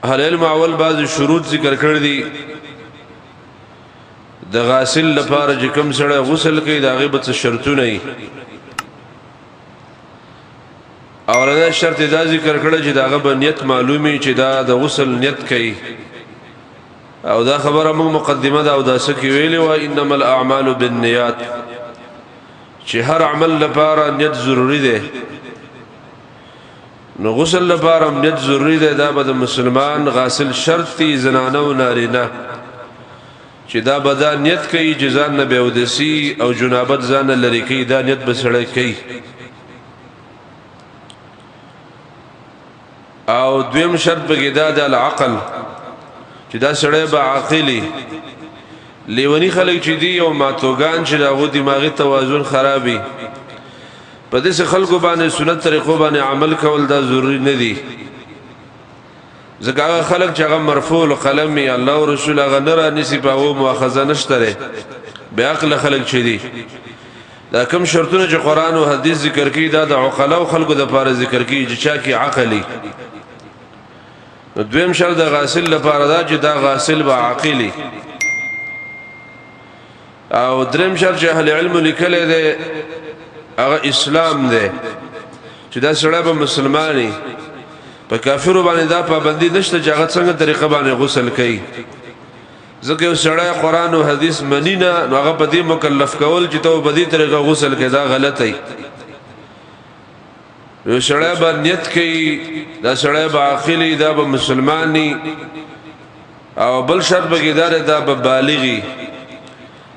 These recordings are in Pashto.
اهل علم اول بعض شروط ذکر کړی دي د غاسل لپاره چې کوم سره غسل کوي دا غیبت شرطونه ای اولنه شرط دا ذکر کړی چې داغه بنیت معلومي چې دا د غسل نیت کوي او دا خبره موږ مقدمه دا او دا سکی ویلې و انما الاعمال بالنیات چې هر عمل لپاره نیت ضروری ده نو غسل لپاره نیت ضروری ده دا به مسلمان غاسل شرط دی زنانه او نارینه چې دا به نیت کوي جزان نه به ودسی او جنابت ځان لري کوي دا نیت به سره کوي او دویم شرط به دا د العقل چې دا سره به عاقلی لیونی خلک چې دی او ماتوګان چې داغو دماغي توازن خرابي په دې خلکو باندې سنت طریقو باندې عمل کول دا ضروری نه دي ځکه خلک چې هغه مرفوع القلم الله او رسول هغه نه را نسی په او مؤاخذه نشته به عقل خلک چې دي دا کوم شرطونه چې قران او حديث ذکر کوي دا د عقلا او خلکو د لپاره ذکر کوي چې چا کې عقلی دویم شرط د غاسل لپاره دا چې دا غاسل به عاقلی او دریم شرط چې اهل علم لیکل دي هغه اسلام دی چې دا سره به مسلمانی په کافرو باندې دا پابندي نشته چې هغه څنګه طریقه باندې غسل کوي ځکه یو سره قران او حديث منینا نو هغه په دې مکلف کول چې ته په دې طریقه غسل کوي دا غلط دی یو سره به نیت کوي دا سره به عاقلی دا به مسلمانی او بل شرط به دا به بالغی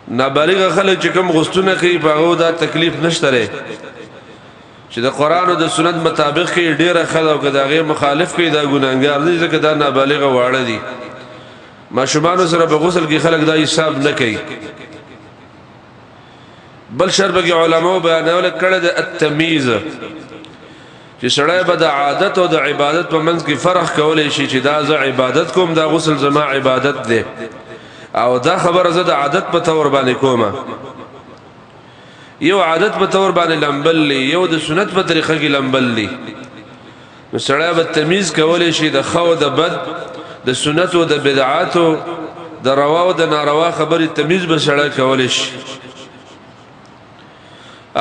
نابالغ خلک چې کوم غستونه کوي په هغه دا تکلیف نشته لري چې د قران او د سنت مطابق کې ډیره خلک کداغه مخالف کوي دا ګناګار دي ځکه دا نابالغ واړه دي ماشومان سره په غسل کې خلک دا حساب نه کوي بل شرط کې علماء بیانول کړه د التمیز چې سړی به د عادت او د عبادت په منځ کې فرق کولای شي چې دا زه عبادت کوم دا غسل زما عبادت دی او دا خبره زه د عادت په تور باندې کومه یو عادت په تور باندې لمبل یو د سنت په طریقه کې لمبل نو سړی به تمیز کولای شي د خو د بد د سنت او د بدعات او د روا او د ناروا خبرې تمیز به سړی کولای شي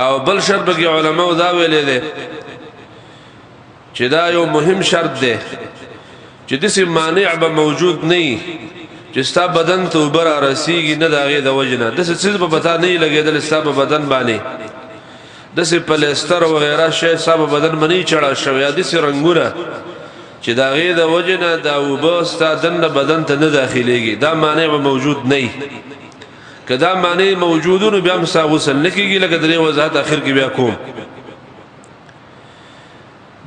او بل شرط به علماء دا ویلي دي چې دا یو مهم شرط دی چې د سي مانع به موجود نه چې ستا بدن ته اوبر رسیږي نه داغه د وجنه د څه څه په پتا نه لګیدل ستا په بدن باندې د څه پلستر او غیره شی ستا په بدن باندې چړا شوی د څه رنگونه چې داغه د وجنه دا اوبر ستا دنه بدن ته نه داخليږي دا معنی به موجود نه کدا معنی موجودونه بیا مسا غسل نکیږي لکه درې وضاحت اخر کې بیا کوم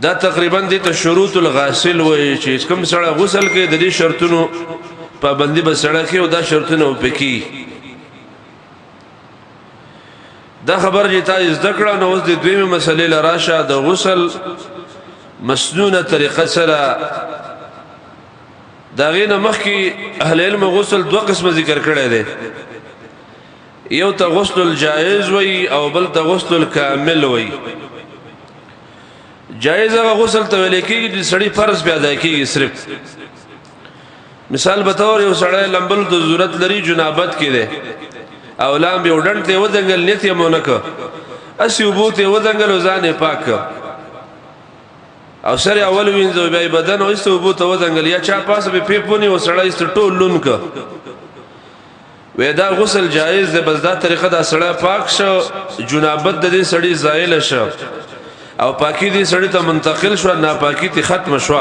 دا تقریبا د شروط الغاسل وای چې کوم سره غسل کې د دې شرطونو پابندی به سره کې او دا شرطونه وپکی دا خبر چې تاسو ذکر نو اوس د دویمه مسلې لراشه د غسل مسنونه طریقه سره دا غینه مخکې اهل علم غسل دوه قسمه ذکر کړی دی یو ته غسل الجائز وای او بل ته غسل الکامل وای جائز هغه غسل ته ویل کېږي چې سړی فرض بیا ادا کېږي صرف مثال به تور یو سړی لمبل د ضرورت لري جنابت کې ده او لام به وډن ته ودنګل نیت یې مونږه اسی وبوته ودنګل ځانه پاک او سره اول وینځو بیا بدن او است وبوته ودنګل یا چا پاس به پیپونی او سړی است ټول لونک ودا غسل جایز ده بس دا طریقه دا سړی پاک شو جنابت د دې سړی زایل شو او پاکی دې سړی ته منتقل شو ناپاکی ته ختم شو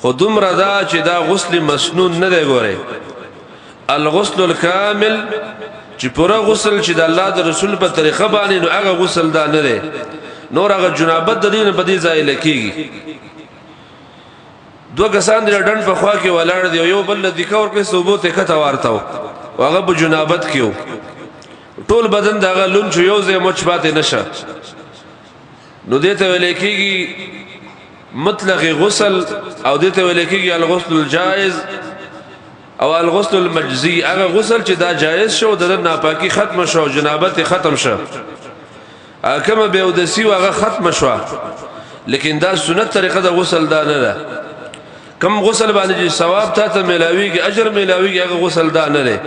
خودم رضا چې دا غسل مسنون نه دی ګوره الغسل الكامل چې پورا غسل چې د الله د رسول په طریقه باندې نو هغه غسل دا نه دی نور هغه جنابت د دین په دې ځای لکېږي دوه کسان د ډن په خوا کې ولاړ دی یو بل د کور کې ثبوت کته ورتاو هغه په جنابت کې ټول بدن دغه لون چې یو ځای مچ پاتې نشه نو دې ته ویل کېږي مطلق غسل او دې ته ویل کېږي الغسل الجائز او الغسل المجزي هغه غسل چې دا جائز شو د ناپاکي ختم شو جنابت ختم شو کما به ودسی هغه ختم شو لیکن دا سنت طریقه د غسل دا نه ده کم غسل باندې ثواب ته ملاويږي اجر ملاويږي هغه غسل دا نه دی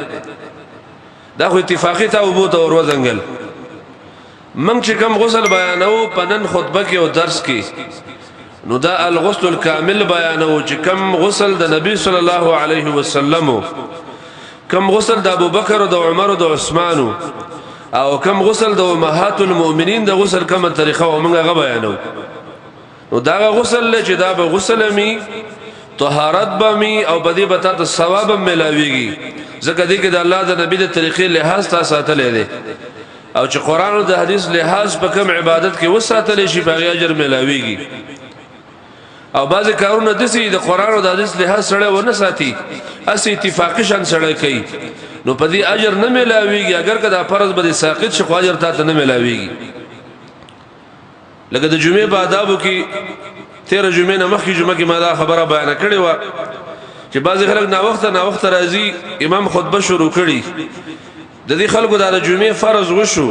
دا خو اتفاقی ته وبو ته ور وزنګل من چې کم غسل بیانو پنن خطبه کې او درس کې نو دا الغسل الكامل بیانو چې کم غسل د نبی صلی الله علیه وسلم کم غسل د ابوبکر او د عمر او د عثمان او کم غسل د امهات المؤمنین د غسل کومه طریقه او موږ غو بیانو نو دا غسل چې دا به غسل می طهارت به می او بدی بتا ته ثواب ملاويږي ځکه دې کې د الله د نبی د طریقې لحاظ تا ساتلې دي او چې قران او د حدیث لحاظ په کوم عبادت کې وساتلې شي په اجر ملاويږي او بعض کارونه د سې د قران او د حدیث لحاظ سره ونه ساتي اس اتفاقی شان سره کوي نو په دې اجر نه ملاويږي اگر کدا فرض به ساقط شي خو اجر ته نه ملاويږي لکه د جمعې په آدابو کې 13 جمعې نه مخکې جمعه کې ما دا خبره بیان کړې و چې بعض خلک نا وخت راځي امام خطبه شروع کړي د دې خلکو د جمعې فرض وشو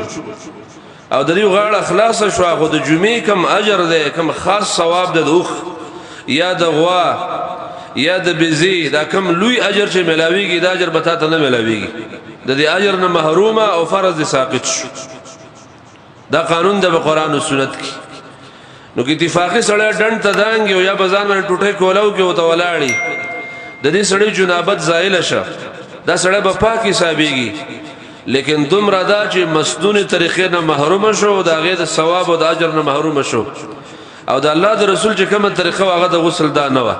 او د دې غاړه خلاص شو خو د جمعې کم اجر ده کم خاص ثواب ده دوخ یا د غوا یا د بيزي دا کم لوی اجر چې ملاويږي دا اجر بتا ته نه ملاويږي د دې اجر نه محرومه او فرض ساقط شو دا قانون د قرآن او سنت کې نو کې اتفاقی سره ډنډ ته دانګي او یا بازار باندې ټوټه کولاو کې وته ولاړی د دې سړی جنابت زائل شه دا سړی په پاک حسابيږي لیکن دومره دا چې مسنون طریقې نه محروم شو دا غیر د ثواب او د اجر نه محروم شو او د الله د رسول چې کومه طریقه هغه د غسل دا نه و